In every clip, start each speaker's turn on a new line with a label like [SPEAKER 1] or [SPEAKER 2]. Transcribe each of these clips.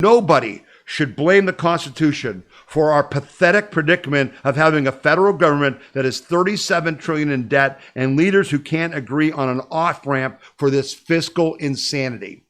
[SPEAKER 1] Nobody should blame the Constitution for our pathetic predicament of having a federal government that is $37 trillion in debt and leaders who can't agree on an off-ramp for this fiscal insanity.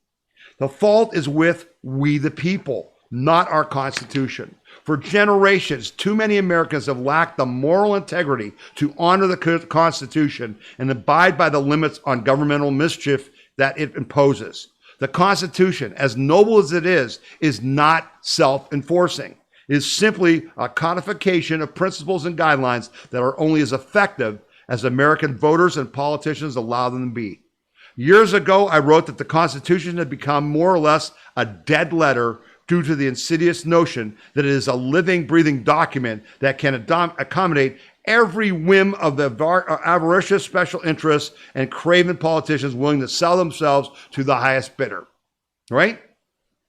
[SPEAKER 1] The fault is with we the people, not our Constitution. For generations, too many Americans have lacked the moral integrity to honor the Constitution and abide by the limits on governmental mischief that it imposes. The Constitution, as noble as it is not self-enforcing. It is simply a codification of principles and guidelines that are only as effective as American voters and politicians allow them to be. Years ago, I wrote that the Constitution had become more or less a dead letter due to the insidious notion that it is a living, breathing document that can accommodate every whim of the avaricious special interests and craven politicians willing to sell themselves to the highest bidder, right?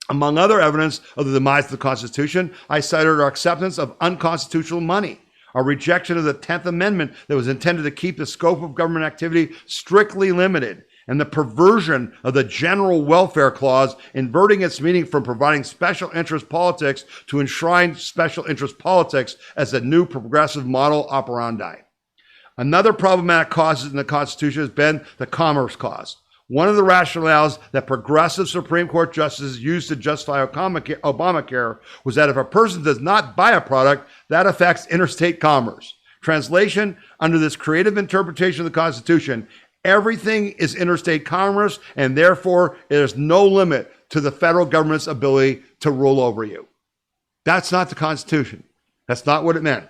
[SPEAKER 1] Among other evidence of the demise of the Constitution, I cited our acceptance of unconstitutional money, our rejection of the 10th Amendment that was intended to keep the scope of government activity strictly limited, and the perversion of the general welfare clause, inverting its meaning from providing special interest politics to enshrine special interest politics as a new progressive model operandi. Another problematic cause in the Constitution has been the Commerce Clause. One of the rationales that progressive Supreme Court justices used to justify Obamacare was that if a person does not buy a product, that affects interstate commerce. Translation, under this creative interpretation of the Constitution, everything is interstate commerce, and therefore there's no limit to the federal government's ability to rule over you. That's not the Constitution. That's not what it meant.